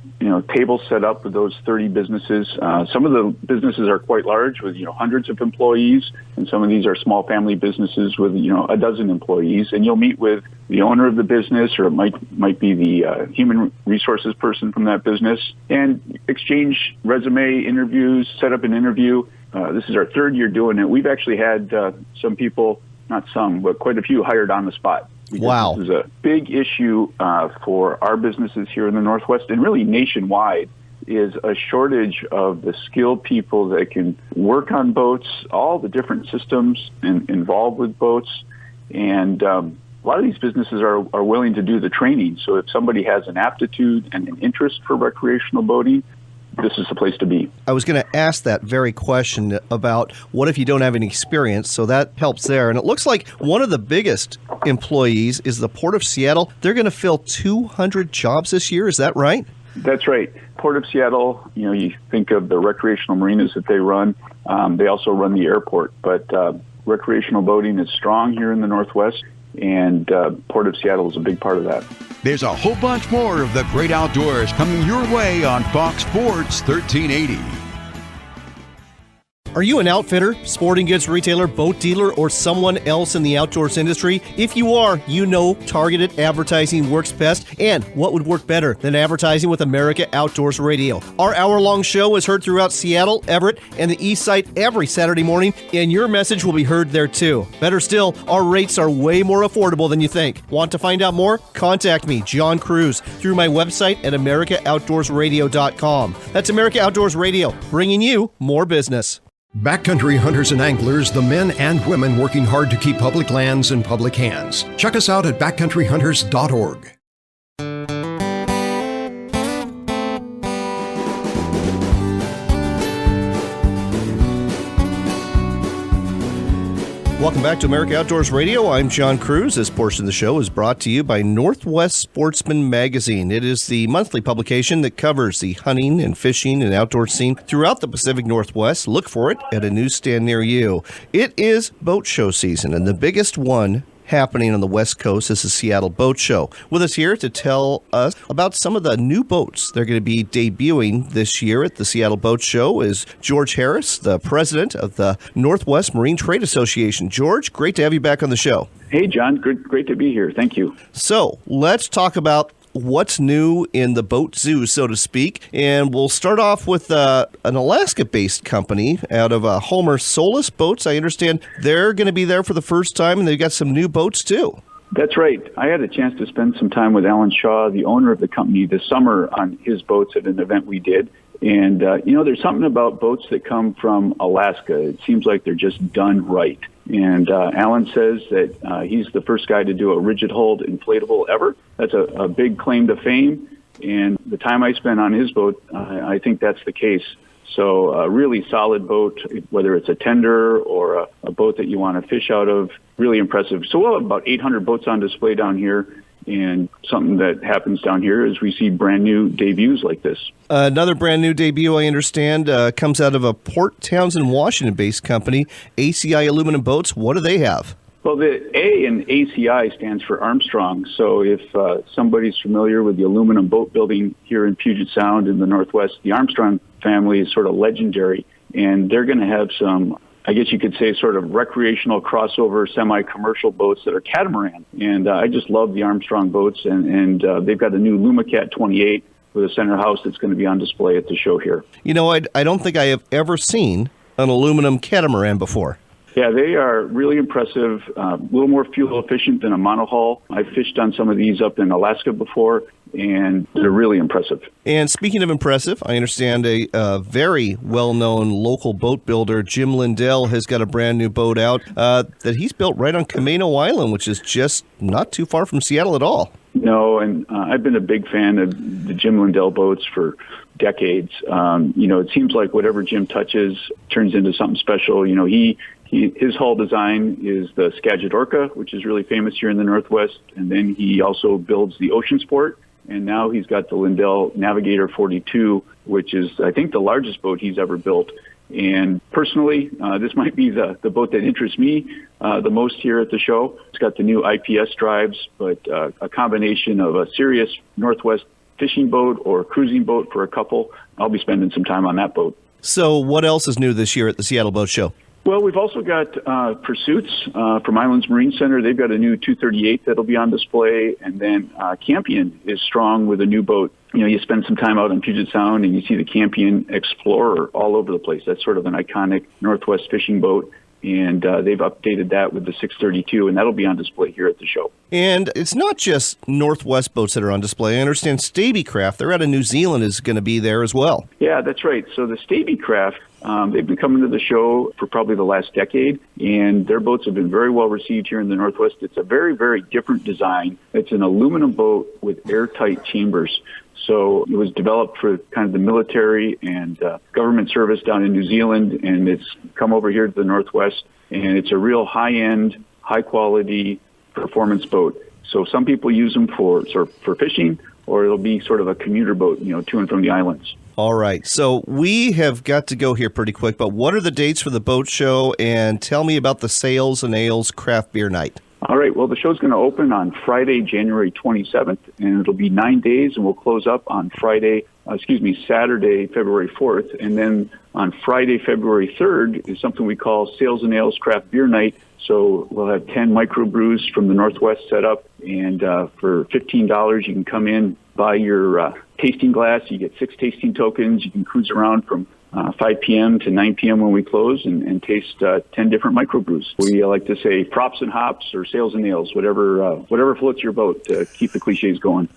tables set up with those 30 businesses. Some of the businesses are quite large with, hundreds of employees, and some of these are small family businesses with, a dozen employees. And you'll meet with the owner of the business, or it might be the human resources person from that business, and exchange resume interviews, set up an interview. This is our third year doing it. We've actually had some people, not some, but quite a few hired on the spot. Wow. This is a big issue for our businesses here in the Northwest and really nationwide, is a shortage of the skilled people that can work on boats, all the different systems involved with boats. And a lot of these businesses are willing to do the training. So if somebody has an aptitude and an interest for recreational boating, this is the place to be. I was going to ask that very question about what if you don't have any experience, so that helps there. And it looks like one of the biggest employees is the Port of Seattle. They're going to fill 200 jobs this year. Is that right? That's right. Port of Seattle, you think of the recreational marinas that they run. They also run the airport. But recreational boating is strong here in the Northwest, and Port of Seattle is a big part of that. There's a whole bunch more of the great outdoors coming your way on Fox Sports 1380. Are you an outfitter, sporting goods retailer, boat dealer, or someone else in the outdoors industry? If you are, you know targeted advertising works best, and what would work better than advertising with America Outdoors Radio? Our hour-long show is heard throughout Seattle, Everett, and the East Side every Saturday morning, and your message will be heard there too. Better still, our rates are way more affordable than you think. Want to find out more? Contact me, John Cruz, through my website at AmericaOutdoorsRadio.com. That's America Outdoors Radio, bringing you more business. Backcountry hunters and anglers, the men and women working hard to keep public lands in public hands. Check us out at backcountryhunters.org. Welcome back to America Outdoors Radio. I'm John Cruz. This portion of the show is brought to you by Northwest Sportsman Magazine. It is the monthly publication that covers the hunting and fishing and outdoor scene throughout the Pacific Northwest. Look for it at a newsstand near you. It is boat show season, and the biggest one happening on the West Coast is the Seattle Boat Show. With us here to tell us about some of the new boats they're going to be debuting this year at the Seattle Boat Show is George Harris, the president of the Northwest Marine Trade Association. George, great to have you back on the show. Hey, John. Great to be here. Thank you. So let's talk about what's new in the boat zoo, so to speak. And we'll start off with an Alaska-based company out of Homer Solis Boats. I understand they're going to be there for the first time, and they've got some new boats, too. That's right. I had a chance to spend some time with Alan Shaw, the owner of the company, this summer on his boats at an event we did. And, there's something about boats that come from Alaska. It seems like they're just done right. And Alan says that he's the first guy to do a rigid hold inflatable ever. That's a big claim to fame. And the time I spent on his boat, I think that's the case. So a really solid boat, whether it's a tender or a boat that you want to fish out of, really impressive. So we'll have about 800 boats on display down here. And something that happens down here is we see brand new debuts like this. Another brand new debut, I understand, comes out of a Port Townsend, Washington-based company, ACI Aluminum Boats. What do they have? Well, the A in ACI stands for Armstrong. So if somebody's familiar with the aluminum boat building here in Puget Sound in the Northwest, the Armstrong family is sort of legendary. And they're going to have some, I guess you could say, sort of recreational crossover semi-commercial boats that are catamaran. And I just love the Armstrong boats. And they've got a new LumaCat 28 with a center house that's going to be on display at the show here. You know, I don't think I have ever seen an aluminum catamaran before. Yeah, they are really impressive, a little more fuel efficient than a monohull. I've fished on some of these up in Alaska before, and they're really impressive. And speaking of impressive, I understand a very well-known local boat builder, Jim Lindell, has got a brand new boat out that he's built right on Camano Island, which is just not too far from Seattle at all. No, and I've been a big fan of the Jim Lindell boats for decades. It seems like whatever Jim touches turns into something special. His hull design is the Skagit Orca, which is really famous here in the Northwest, and then he also builds the Ocean Sport, and now he's got the Lindell Navigator 42, which is, I think, the largest boat he's ever built. And personally, this might be the boat that interests me the most here at the show. It's got the new IPS drives, but a combination of a serious Northwest fishing boat or cruising boat for a couple. I'll be spending some time on that boat. So what else is new this year at the Seattle Boat Show? Well, we've also got Pursuits from Islands Marine Center. They've got a new 238 that'll be on display. And then Campion is strong with a new boat. You spend some time out on Puget Sound and you see the Campion Explorer all over the place. That's sort of an iconic Northwest fishing boat. And they've updated that with the 632, and that'll be on display here at the show. And it's not just Northwest boats that are on display. I understand Stabicraft, they're out of New Zealand, is going to be there as well. Yeah, that's right. So the Stabicraft, they've been coming to the show for probably the last decade, and their boats have been very well received here in the Northwest. It's a very, very different design. It's an aluminum boat with airtight chambers. So it was developed for kind of the military and government service down in New Zealand, and it's come over here to the Northwest, and it's a real high-end, high-quality performance boat. So some people use them for fishing, or it'll be sort of a commuter boat, to and from the islands. All right. So we have got to go here pretty quick, but what are the dates for the boat show? And tell me about the Sails and Ales Craft Beer Night. All right. Well, the show's going to open on Friday, January 27th, and it'll be 9 days, and we'll close up on Saturday, February 4th. And then on Friday, February 3rd is something we call Sails and Ales Craft Beer Night. So we'll have 10 microbrews from the Northwest set up, and for $15, you can come in, buy your tasting glass. You get 6 tasting tokens. You can cruise around from 5 p.m. to 9 p.m. when we close and taste 10 different microbrews. We like to say props and hops or sails and nails, whatever floats your boat to keep the cliches going.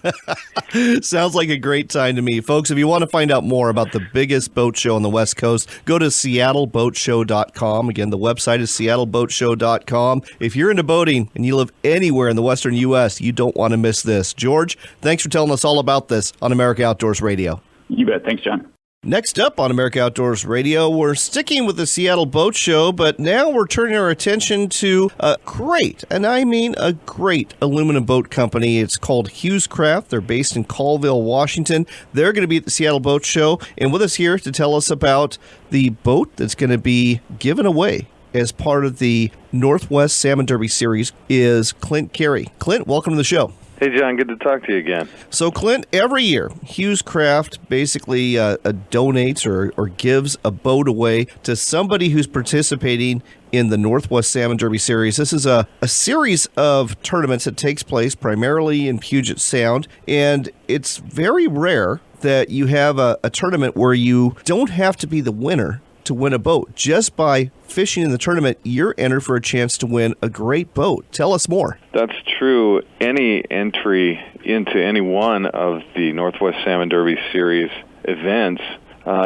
Sounds like a great time to me. Folks, if you want to find out more about the biggest boat show on the West Coast, go to seattleboatshow.com. Again, the website is seattleboatshow.com. If you're into boating and you live anywhere in the western U.S., you don't want to miss this. George, thanks for telling us all about this on America Outdoors Radio. You bet. Thanks, John. Next up on America Outdoors Radio, we're sticking with the Seattle Boat Show, but now we're turning our attention to a great, and I mean a great, aluminum boat company. It's called Hughes Craft. They're based in Colville, Washington. They're going to be at the Seattle Boat Show, and with us here to tell us about the boat that's going to be given away as part of the Northwest Salmon Derby Series is Clint Carey. Clint, welcome to the show. Hey, John, good to talk to you again. So, Clint, every year, Hughes Craft basically donates or gives a boat away to somebody who's participating in the Northwest Salmon Derby Series. This is a series of tournaments that takes place primarily in Puget Sound, and it's very rare that you have a tournament where you don't have to be the winner to win a boat. Just by fishing in the tournament, you're entered for a chance to win a great boat. Tell us more. That's true. Any entry into any one of the Northwest Salmon Derby Series events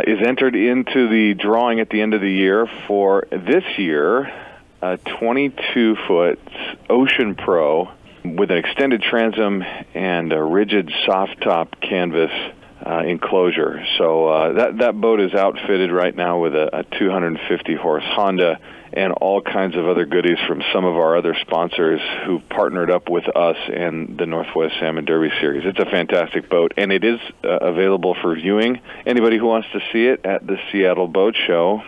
is entered into the drawing at the end of the year for this year, a 22-foot Ocean Pro with an extended transom and a rigid soft-top canvas enclosure. So that boat is outfitted right now with a 250-horse Honda and all kinds of other goodies from some of our other sponsors who partnered up with us and the Northwest Salmon Derby Series. It's a fantastic boat, and it is available for viewing. Anybody who wants to see it at the Seattle Boat Show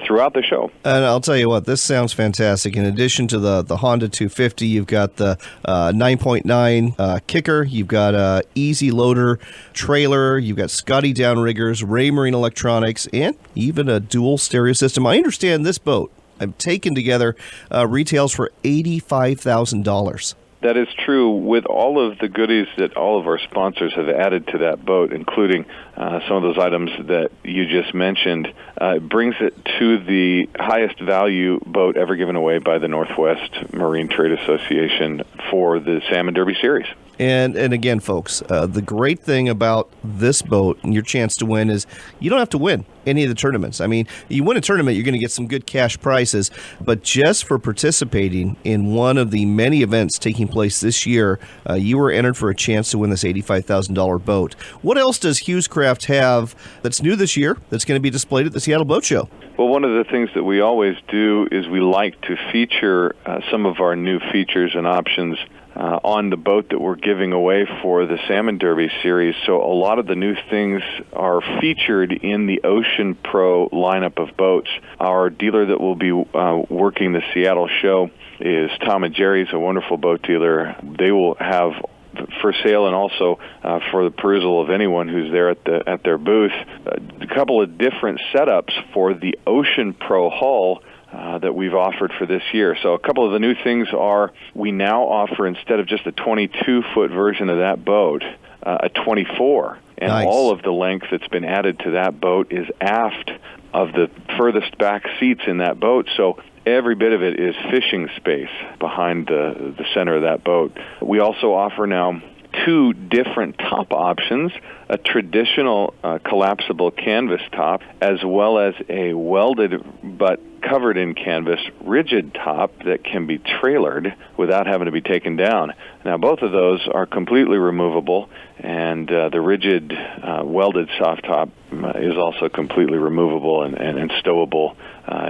throughout the show. And I'll tell you what, this sounds fantastic. In addition to the Honda 250, you've got the 9.9 kicker, you've got a easy loader trailer, you've got Scotty downriggers, Raymarine electronics, and even a dual stereo system. I understand this boat, I've taken together, retails for $85,000. That is true with all of the goodies that all of our sponsors have added to that boat, including some of those items that you just mentioned. It brings it to the highest value boat ever given away by the Northwest Marine Trade Association for the Salmon Derby Series. And again, folks, the great thing about this boat and your chance to win is you don't have to win any of the tournaments. I mean, you win a tournament, you're going to get some good cash prizes, but just for participating in one of the many events taking place this year, you were entered for a chance to win this $85,000 boat. What else does Hughescraft have that's new this year that's going to be displayed at the Seattle Boat Show? Well, one of the things that we always do is we like to feature some of our new features and options on the boat that we're giving away for the Salmon Derby Series. So a lot of the new things are featured in the Ocean Pro lineup of boats. Our dealer that will be working the Seattle show is Tom and Jerry's, a wonderful boat dealer. They will have for sale and also for the perusal of anyone who's there at their booth, a couple of different setups for the Ocean Pro hull that we've offered for this year. So a couple of the new things are we now offer, instead of just a 22-foot version of that boat, a 24. And nice. All of the length that's been added to that boat is aft of the furthest back seats in that boat. So every bit of it is fishing space behind the center of that boat. We also offer now two different top options, a traditional collapsible canvas top, as well as a welded but covered in canvas rigid top that can be trailered without having to be taken down. Now, both of those are completely removable, and the rigid welded soft top is also completely removable and stowable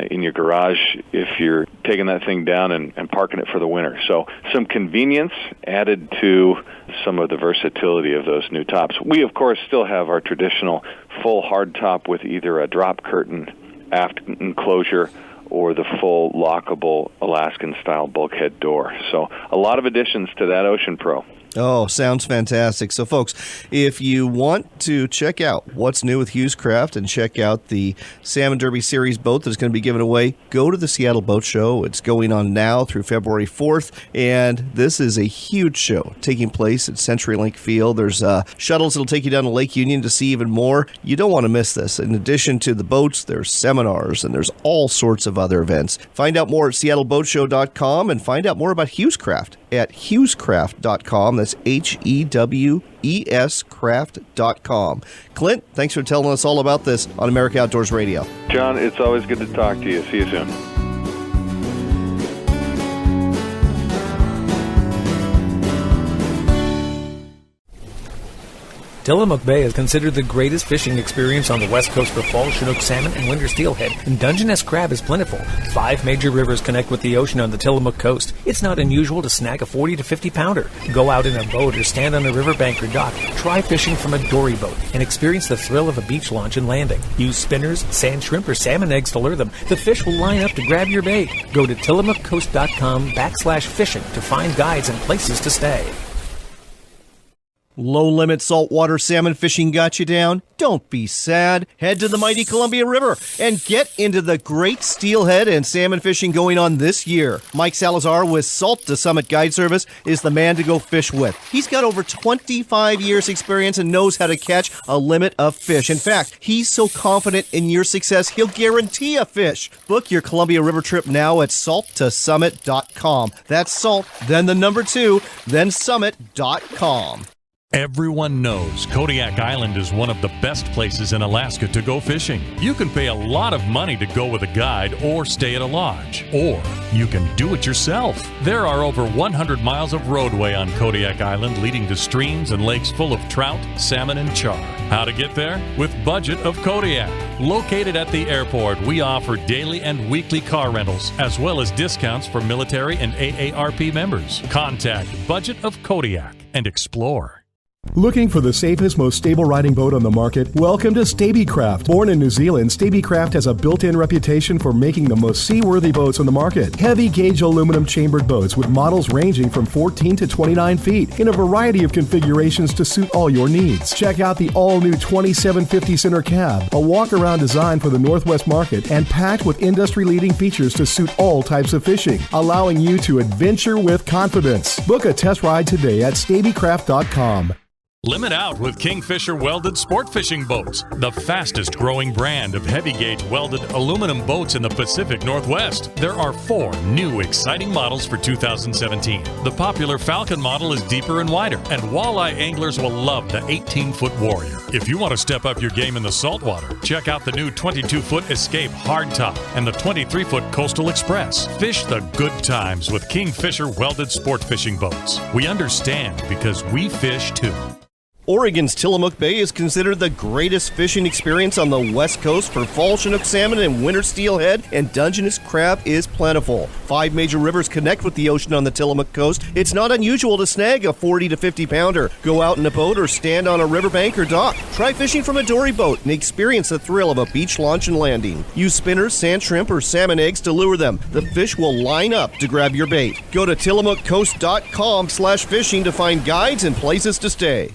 in your garage if you're taking that thing down and parking it for the winter. So some convenience added to some of the versatility of those new tops. We, of course, still have our traditional full hard top with either a drop curtain aft enclosure or the full lockable Alaskan-style bulkhead door. So a lot of additions to that Ocean Pro. Oh, sounds fantastic. So, folks, if you want to check out what's new with Hughescraft and check out the Salmon Derby Series boat that's going to be given away, go to the Seattle Boat Show. It's going on now through February 4th, and this is a huge show taking place at CenturyLink Field. There's shuttles that'll take you down to Lake Union to see even more. You don't want to miss this. In addition to the boats, there's seminars, and there's all sorts of other events. Find out more at seattleboatshow.com and find out more about Hughescraft at hughescraft.com. That's HEWES craft.com. Clint, thanks for telling us all about this on America Outdoors Radio. John, it's always good to talk to you. See you soon. Tillamook Bay is considered the greatest fishing experience on the west coast for fall Chinook salmon and winter steelhead, and Dungeness crab is plentiful. 5 major rivers connect with the ocean on the Tillamook coast. It's not unusual to snag a 40 to 50 pounder. Go out in a boat or stand on a riverbank or dock. Try fishing from a dory boat and experience the thrill of a beach launch and landing. Use spinners, sand shrimp, or salmon eggs to lure them. The fish will line up to grab your bait. Go to tillamookcoast.com/fishing to find guides and places to stay. Low-limit saltwater salmon fishing got you down? Don't be sad. Head to the mighty Columbia River and get into the great steelhead and salmon fishing going on this year. Mike Salazar with Salt to Summit Guide Service is the man to go fish with. He's got over 25 years experience and knows how to catch a limit of fish. In fact, he's so confident in your success, he'll guarantee a fish. Book your Columbia River trip now at salttosummit.com. That's salt, then the number 2, then summit.com. Everyone knows Kodiak Island is one of the best places in Alaska to go fishing. You can pay a lot of money to go with a guide or stay at a lodge, or you can do it yourself. There are over 100 miles of roadway on Kodiak Island leading to streams and lakes full of trout, salmon, and char. How to get there? With Budget of Kodiak. Located at the airport, we offer daily and weekly car rentals, as well as discounts for military and AARP members. Contact Budget of Kodiak and explore. Looking for the safest, most stable riding boat on the market? Welcome to Stabicraft. Born in New Zealand, Stabicraft has a built-in reputation for making the most seaworthy boats on the market. Heavy gauge aluminum chambered boats with models ranging from 14 to 29 feet in a variety of configurations to suit all your needs. Check out the all-new 2750 center cab, a walk-around design for the Northwest market and packed with industry-leading features to suit all types of fishing, allowing you to adventure with confidence. Book a test ride today at stabicraft.com. Limit out with Kingfisher welded sport fishing boats, the fastest growing brand of heavy gauge welded aluminum boats in the Pacific Northwest. There are 4 new exciting models for 2017. The popular Falcon model is deeper and wider, and walleye anglers will love the 18-foot Warrior. If you want to step up your game in the saltwater, check out the new 22-foot Escape Hardtop and the 23-foot Coastal Express. Fish the good times with Kingfisher welded sport fishing boats. We understand because we fish too. Oregon's Tillamook Bay is considered the greatest fishing experience on the West Coast for fall Chinook salmon and winter steelhead, and Dungeness crab is plentiful. 5 major rivers connect with the ocean on the Tillamook coast. It's not unusual to snag a 40 to 50 pounder. Go out in a boat or stand on a riverbank or dock. Try fishing from a dory boat and experience the thrill of a beach launch and landing. Use spinners, sand shrimp, or salmon eggs to lure them. The fish will line up to grab your bait. Go to tillamookcoast.com/fishing to find guides and places to stay.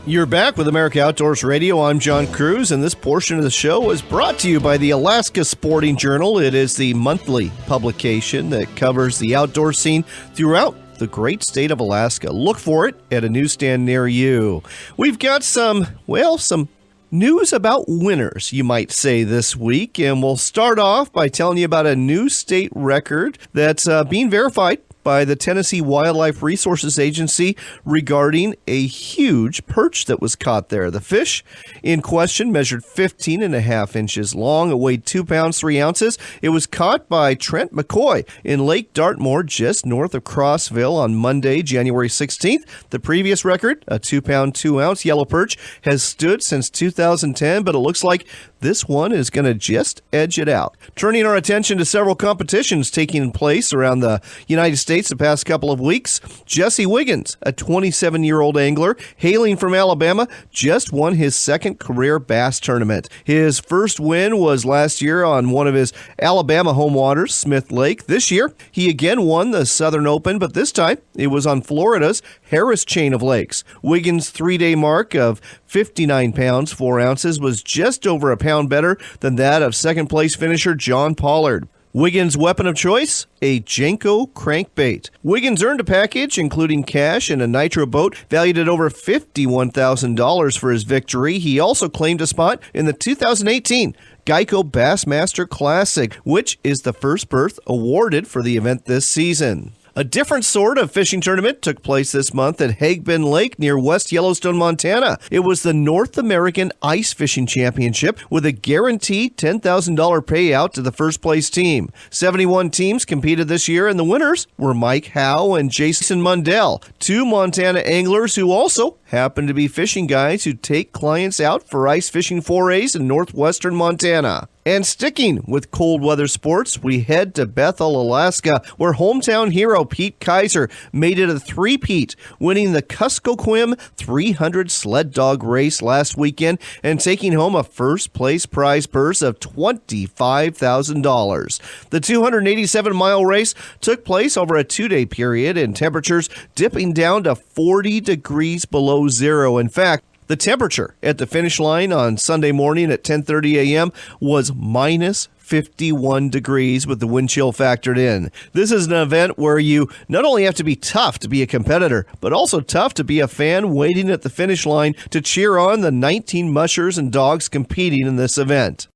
You're back with America Outdoors Radio. I'm John Cruz, and this portion of the show is brought to you by the Alaska Sporting Journal. It is the monthly publication that covers the outdoor scene throughout the great state of Alaska. Look for it at a newsstand near you. We've got some news about winners, you might say, this week, and we'll start off by telling you about a new state record that's being verified by the Tennessee Wildlife Resources Agency regarding a huge perch that was caught there. The fish in question measured 15.5 inches long. It weighed 2 pounds, 3 ounces. It was caught by Trent McCoy in Lake Dartmoor, just north of Crossville on Monday, January 16th. The previous record, a 2 pound, 2 ounce yellow perch, has stood since 2010, but it looks like this one is going to just edge it out. Turning our attention to several competitions taking place around the United States the past couple of weeks, Jesse Wiggins, a 27-year-old angler hailing from Alabama, just won his second career bass tournament. His first win was last year on one of his Alabama home waters, Smith Lake. This year, he again won the Southern Open, but this time it was on Florida's Harris chain of lakes. Wiggins' 3-day mark of 59 pounds, 4 ounces was just over a pound better than that of second-place finisher John Pollard. Wiggins' weapon of choice? A Jenko crankbait. Wiggins earned a package including cash and a nitro boat valued at over $51,000 for his victory. He also claimed a spot in the 2018 Geico Bassmaster Classic, which is the first berth awarded for the event this season. A different sort of fishing tournament took place this month at Hagbin Lake near West Yellowstone, Montana. It was the North American Ice Fishing Championship with a guaranteed $10,000 payout to the first place team. 71 teams competed this year, and the winners were Mike Howe and Jason Mundell, 2 Montana anglers who also happen to be fishing guides who take clients out for ice fishing forays in northwestern Montana. And sticking with cold weather sports, we head to Bethel, Alaska, where hometown hero Pete Kaiser made it a three-peat, winning the Kuskokwim 300 sled dog race last weekend and taking home a first-place prize purse of $25,000. The 287-mile race took place over a 2-day period, and temperatures dipping down to 40 degrees below zero. In fact, the temperature at the finish line on Sunday morning at 10:30 a.m. was minus 51 degrees with the wind chill factored in. This is an event where you not only have to be tough to be a competitor, but also tough to be a fan waiting at the finish line to cheer on the 19 mushers and dogs competing in this event.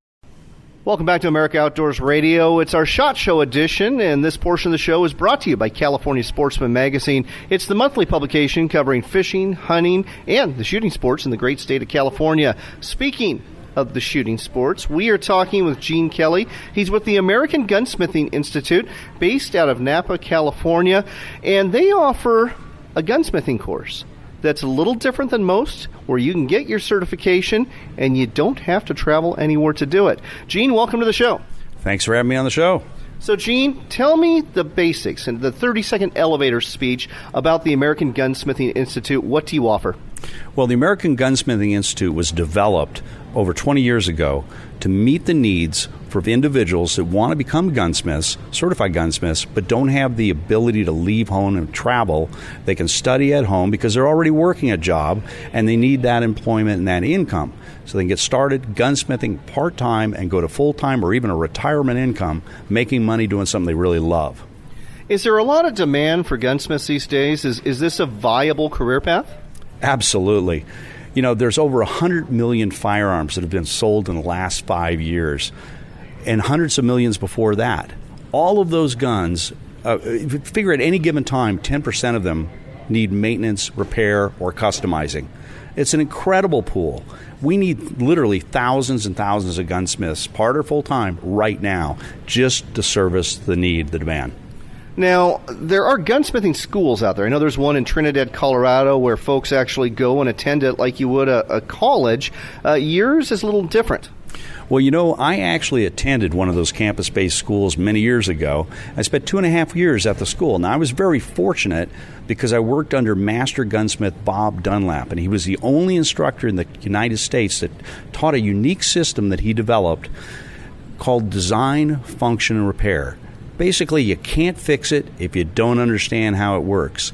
Welcome back to America Outdoors Radio. It's our SHOT Show edition, and this portion of the show is brought to you by California Sportsman Magazine. It's the monthly publication covering fishing, hunting, and the shooting sports in the great state of California. Speaking of the shooting sports, we are talking with Gene Kelly. He's with the American Gunsmithing Institute, based out of Napa, California, and they offer a gunsmithing course. that's a little different than most, where you can get your certification and you don't have to travel anywhere to do it. Gene, welcome to the show. Thanks for having me on the show. So, Gene, tell me the basics and the 30-second elevator speech about the American Gunsmithing Institute. What do you offer? Well, the American Gunsmithing Institute was developed over 20 years ago to meet the needs for individuals that want to become gunsmiths, certified gunsmiths, but don't have the ability to leave home and travel. They can study at home because they're already working a job, and they need that employment and that income. So they can get started gunsmithing part-time and go to full-time or even a retirement income, making money doing something they really love. Is there a lot of demand for gunsmiths these days? Is this a viable career path? Absolutely. You know, there's over 100 million firearms that have been sold in the last 5 years, and hundreds of millions before that. All of those guns, figure at any given time, 10% of them need maintenance, repair, or customizing. It's an incredible pool. We need literally thousands and thousands of gunsmiths, part or full-time, right now, just to service the need, the demand. Now, there are gunsmithing schools out there. I know there's one in Trinidad, Colorado, where folks actually go and attend it like you would a college. Yours is a little different. Well, you know, I actually attended one of those campus-based schools many years ago. I spent 2.5 years at the school. Now, I was very fortunate because I worked under Master Gunsmith Bob Dunlap, and he was the only instructor in the United States that taught a unique system that he developed called Design, Function, and Repair. Basically, you can't fix it if you don't understand how it works.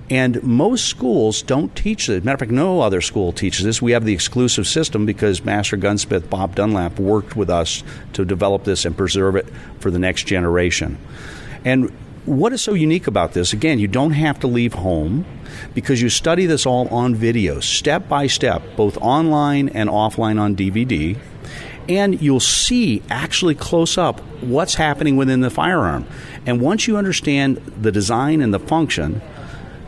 And most schools don't teach it. As a matter of fact, no other school teaches this. We have the exclusive system because Master Gunsmith Bob Dunlap worked with us to develop this and preserve it for the next generation. And what is so unique about this? Again, you don't have to leave home because you study this all on video, step by step, both online and offline on DVD. And you'll see actually close up what's happening within the firearm. And once you understand the design and the function,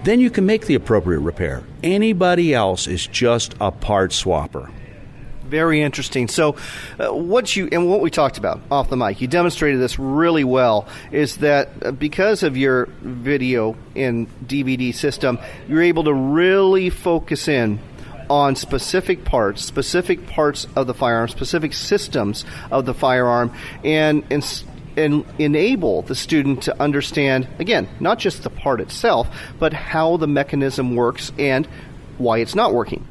then you can make the appropriate repair. Anybody else is just a part swapper. Very interesting. So what we talked about off the mic, you demonstrated this really well, is that because of your video and DVD system, you're able to really focus in on specific parts of the firearm, specific systems of the firearm, and enable the student to understand, again, not just the part itself, but how the mechanism works and why it's not working.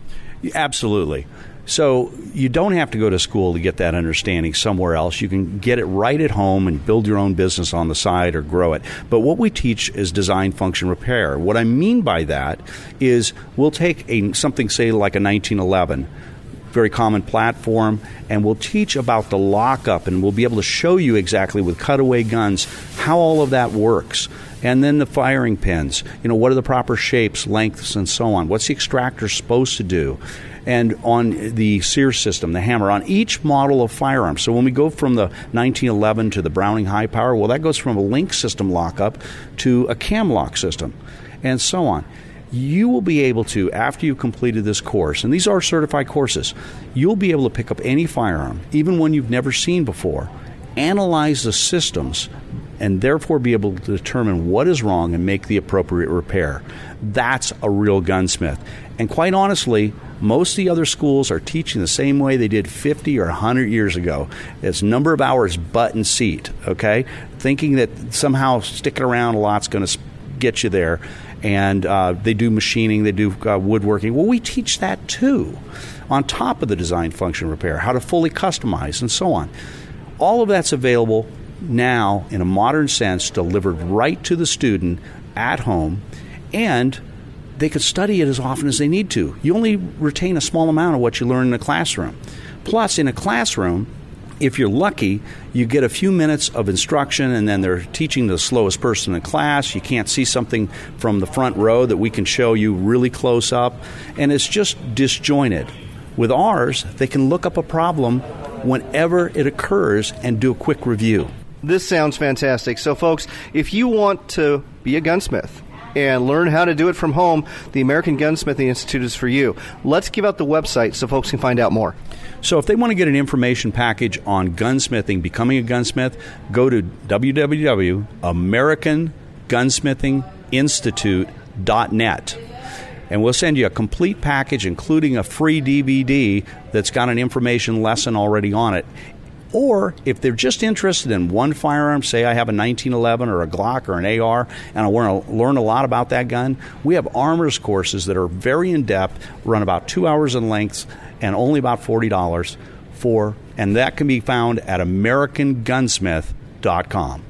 Absolutely. So you don't have to go to school to get that understanding somewhere else. You can get it right at home and build your own business on the side or grow it. But what we teach is design, function, repair. What I mean by that is we'll take something, say, like a 1911, very common platform, and we'll teach about the lockup, and we'll be able to show you exactly with cutaway guns how all of that works. And then the firing pins, what are the proper shapes, lengths, and so on. What's the extractor supposed to do? And on the Sears system, the hammer, on each model of firearm. So when we go from the 1911 to the Browning High Power, well, that goes from a link system lockup to a cam lock system, and so on. You will be able to, after you've completed this course, and these are certified courses, you'll be able to pick up any firearm, even one you've never seen before, analyze the systems, and therefore be able to determine what is wrong and make the appropriate repair. That's a real gunsmith. And quite honestly, most of the other schools are teaching the same way they did 50 or 100 years ago. It's number of hours, butt and seat, okay? Thinking that somehow sticking around a lot's going to get you there. And they do machining, they do woodworking. Well, we teach that too, on top of the design, function, repair, how to fully customize, and so on. All of that's available now in a modern sense, delivered right to the student at home, and they can study it as often as they need to. You only retain a small amount of what you learn in a classroom. Plus, in a classroom, if you're lucky, you get a few minutes of instruction, and then they're teaching the slowest person in class. You can't see something from the front row that we can show you really close up, and it's just disjointed. With ours, they can look up a problem whenever it occurs and do a quick review. This sounds fantastic. So, folks, if you want to be a gunsmith and learn how to do it from home, the American Gunsmithing Institute is for you. Let's give out the website so folks can find out more. So if they want to get an information package on gunsmithing, becoming a gunsmith, go to www.americangunsmithinginstitute.net. and we'll send you a complete package, including a free DVD that's got an information lesson already on it. Or if they're just interested in one firearm, say I have a 1911 or a Glock or an AR, and I want to learn a lot about that gun, we have armor's courses that are very in-depth, run about 2 hours in length, and only about $40 and that can be found at AmericanGunsmith.com.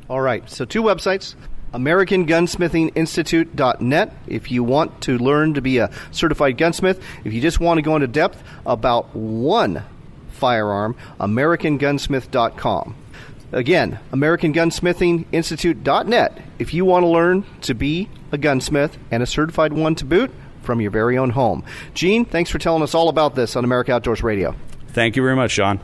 All right, so 2 websites. AmericanGunsmithingInstitute.net if you want to learn to be a certified gunsmith. If you just want to go into depth about one firearm, AmericanGunsmith.com. Again, AmericanGunsmithingInstitute.net if you want to learn to be a gunsmith and a certified one to boot from your very own home. Gene, thanks for telling us all about this on America Outdoors Radio. Thank you very much, Sean.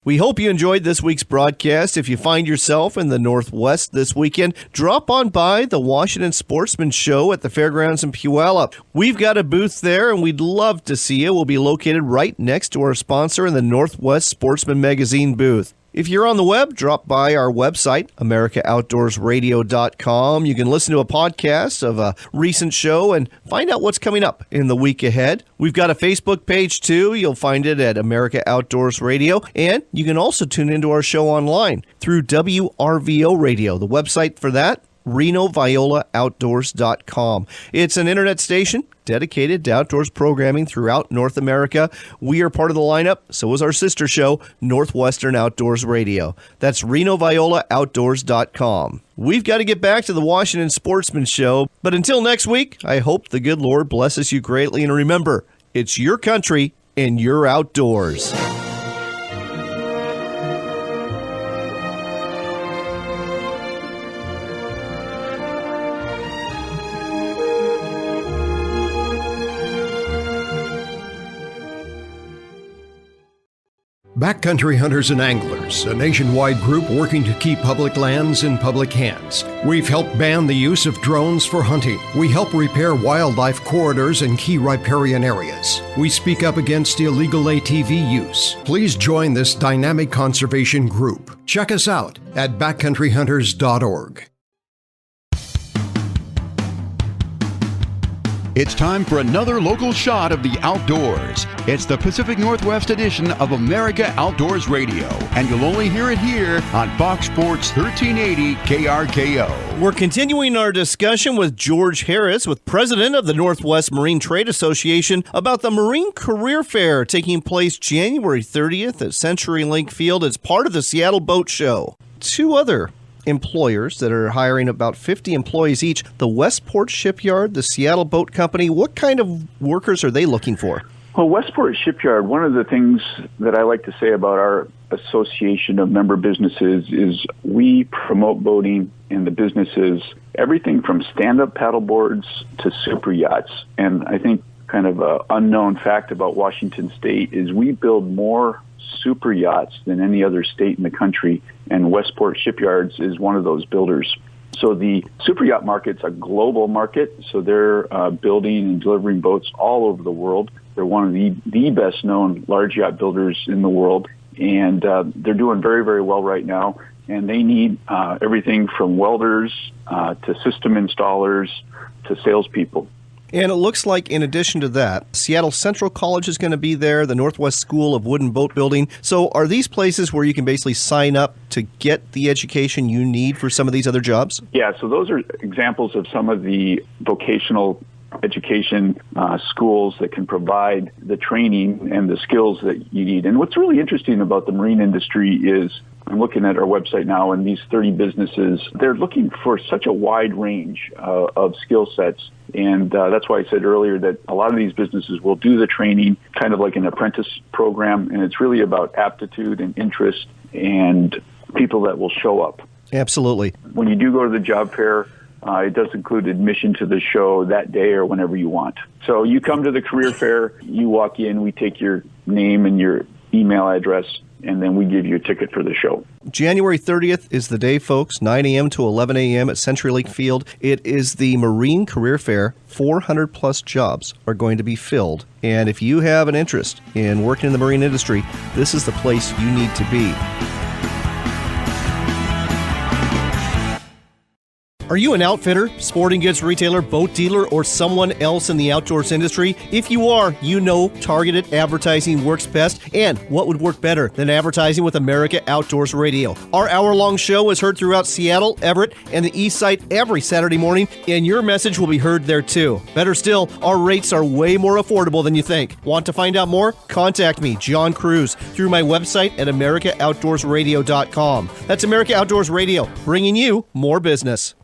We hope you enjoyed this week's broadcast. If you find yourself in the Northwest this weekend, drop on by the Washington Sportsman Show at the Fairgrounds in Puyallup. We've got a booth there, and we'd love to see you. We'll be located right next to our sponsor in the Northwest Sportsman Magazine booth. If you're on the web, drop by our website, AmericaOutdoorsRadio.com. You can listen to a podcast of a recent show and find out what's coming up in the week ahead. We've got a Facebook page, too. You'll find it at America Outdoors Radio. And you can also tune into our show online through WRVO Radio. The website for that, RenoViolaOutdoors.com. It's an internet station dedicated to outdoors programming throughout North America. We are part of the lineup, so is our sister show, Northwestern Outdoors Radio. That's RenoViolaOutdoors.com. We've got to get back to the Washington Sportsman Show, but until next week, I hope the good Lord blesses you greatly, and remember, it's your country and your outdoors. Backcountry Hunters and Anglers, a nationwide group working to keep public lands in public hands. We've helped ban the use of drones for hunting. We help repair wildlife corridors in key riparian areas. We speak up against illegal ATV use. Please join this dynamic conservation group. Check us out at backcountryhunters.org. It's time for another local shot of the outdoors. It's the Pacific Northwest edition of America Outdoors Radio, and you'll only hear it here on Fox Sports 1380 KRKO. We're continuing our discussion with George Harris, with president of the Northwest Marine Trade Association, about the Marine Career Fair taking place January 30th at CenturyLink Field as part of the Seattle Boat Show. 2 other employers that are hiring about 50 employees each, the Westport Shipyard, the Seattle Boat Company. What kind of workers are they looking for? Well, Westport Shipyard, one of the things that I like to say about our association of member businesses is we promote boating in the businesses, everything from stand-up paddle boards to super yachts. And I think kind of an unknown fact about Washington State is we build more super yachts than any other state in the country, and Westport Shipyards is one of those builders. So the super yacht market's a global market, so they're building and delivering boats all over the world. They're one of the best-known large yacht builders in the world, and they're doing very, very well right now, and they need everything from welders to system installers to salespeople. And it looks like, in addition to that, Seattle Central College is going to be there, the Northwest School of Wood and Boat Building. So are these places where you can basically sign up to get the education you need for some of these other jobs? Yeah, so those are examples of some of the vocational education schools that can provide the training and the skills that you need. And what's really interesting about the marine industry is, I'm looking at our website now, and these 30 businesses, they're looking for such a wide range of skill sets. And that's why I said earlier that a lot of these businesses will do the training kind of like an apprentice program, and it's really about aptitude and interest and people that will show up. Absolutely. When you do go to the job fair, it does include admission to the show that day or whenever you want. So you come to the career fair, you walk in, we take your name and your email address, and then we give you a ticket for the show. January 30th is the day, folks, 9 a.m. to 11 a.m. at CenturyLink Field. It is the Marine Career Fair. 400-plus jobs are going to be filled. And if you have an interest in working in the marine industry, this is the place you need to be. Are you an outfitter, sporting goods retailer, boat dealer, or someone else in the outdoors industry? If you are, you know targeted advertising works best, and what would work better than advertising with America Outdoors Radio? Our hour-long show is heard throughout Seattle, Everett, and the East Side every Saturday morning, and your message will be heard there too. Better still, our rates are way more affordable than you think. Want to find out more? Contact me, John Cruz, through my website at AmericaOutdoorsRadio.com. That's America Outdoors Radio, bringing you more business.